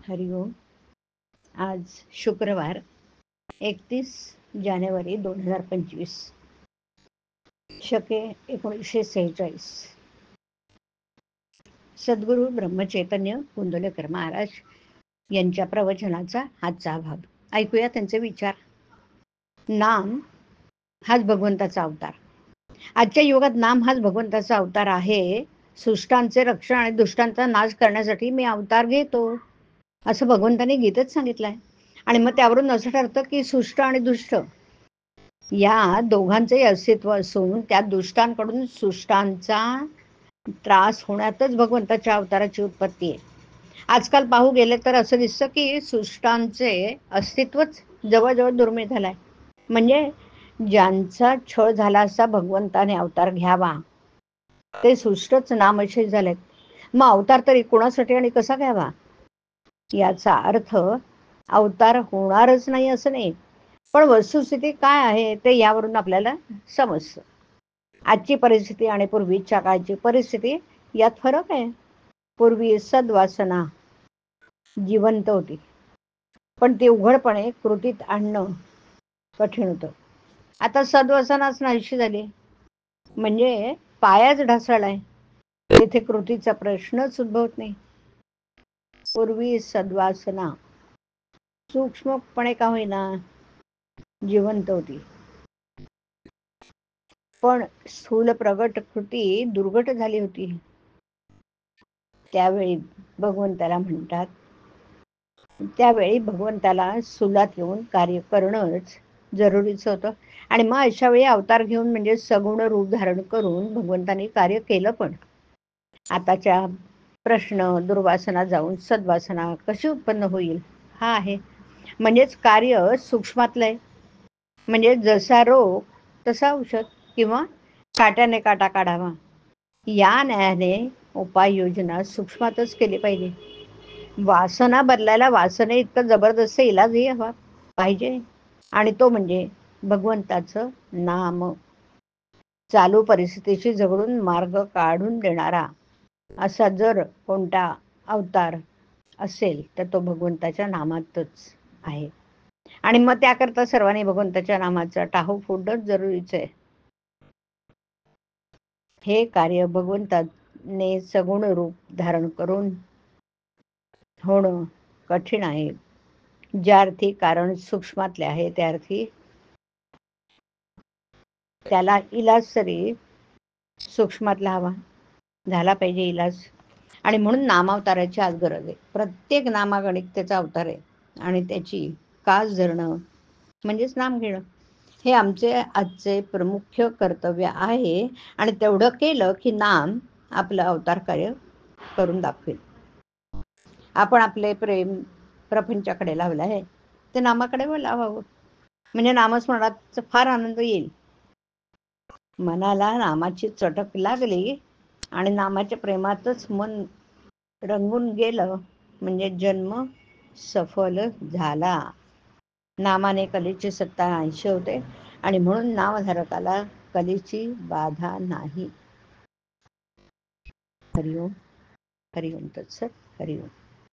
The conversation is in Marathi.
हरिओम. आज शुक्रवार 31 जानेवारी 2025, शके 1946. सद्गुरू ब्रह्मचैतन्य कुंडलेकर महाराज यांच्या प्रवचनाचा आजचा भाग ऐकूया. त्यांचे विचार. नाम हाच भगवंताचा अवतार. आजच्या युगात नाम हाच भगवंताचा अवतार आहे. सुष्टांचे रक्षण आणि दुष्टांचा नाश करण्यासाठी मी अवतार घेतो, असं भगवंताने गीतेत सांगितलंय. आणि मग त्यावरून असं ठरतं की सुष्ट आणि दुष्ट या दोघांचंही अस्तित्व असून त्या दुष्टांकडून सुष्टांचा त्रास होण्यातच भगवंताच्या अवताराची उत्पत्ती आहे. आजकाल पाहू गेले तर असं दिसतं की सुष्टांचे अस्तित्वच जवळजवळ दुर्मिळ झालंय. म्हणजे ज्यांचा छळ झाला असता भगवंताने अवतार घ्यावा ते सुष्टच नामशेष झालेत. मग अवतार तरी कोणासाठी आणि कसा घ्यावा याचा अर्थ अवतार होणारच नाही असं नाही, पण वस्तुस्थिती काय आहे ते यावरून आपल्याला समजतं. आजची परिस्थिती आणि पूर्वीच्या काळची परिस्थिती यात फरक आहे. पूर्वी सद्वासना जिवंत होती, पण ती उघडपणे कृतीत आणणं कठीण होतं. आता सद्वासनाच नाहीशी झाली, म्हणजे पायाच ढासळलाय, तिथे कृतीचा प्रश्नच उद्भवत नाही. पूर्वी सद्वासना सूक्ष्मपणे का होईना जिवंत होती, पण स्थूल प्रगट कृती दुर्घट झाली होती. त्यावेळी भगवंताला सुलात येऊन कार्य करणंच जरुरीचं होतं. आणि मग अशा वेळी अवतार घेऊन म्हणजे सगुण रूप धारण करून भगवंताने कार्य केलं. पण आताच्या प्रश्न दुर्वासना जाऊन सद्वासना कशी उत्पन्न होईल हा आहे. म्हणजेच कार्य सूक्ष्मातलंय. म्हणजे जसा रोग तसा औषध, किंवा काट्याने काटा काढावा या न्यायाने उपाययोजना सूक्ष्मातच केली पाहिजे. वासना बदलायला वासने इतकं जबरदस्त इलाजही हवा पाहिजे, आणि तो म्हणजे भगवंताचं नाम. चालू परिस्थितीशी झगडून मार्ग काढून देणारा असा जर कोणता अवतार असेल तर तो भगवंताच्या नामातच आहे. आणि मग त्याकरता सर्वांनी भगवंताच्या नामाचा टाहू फोडणं जरुरीचं आहे. हे कार्य भगवंताने सगुण रूप धारण करून होणं कठीण आहे. ज्या अर्थी कारण सूक्ष्मातले आहे त्या अर्थी त्याला इलाज तरी सूक्ष्मातला हवा झाला पाहिजे इलाज. आणि म्हणून नामावताराची आज गरज आहे. प्रत्येक नामागणिक त्याचा अवतार आहे, आणि त्याची कास धरणं म्हणजेच नाम घेणं हे आमचे आजचे प्रमुख कर्तव्य आहे. आणि तेवढं केलं की नाम आपलं अवतार कार्य करून दाखवेल. आपण आपले प्रेम प्रपंचाकडे लावलं आहे ते नामाकडे लावावं, म्हणजे नामस्मरणात फार आनंद येईल. मनाला नामाची चटक लागली आणि नामाच्या प्रेमातच मन रंगून गेलं म्हणजे जन्म सफल झाला. नामाने कलेची सत्ता नाहीशी होते, आणि म्हणून नामधारकाला कलेची बाधा नाही. हरिओम. हरिओम तत्सत. हरिओम.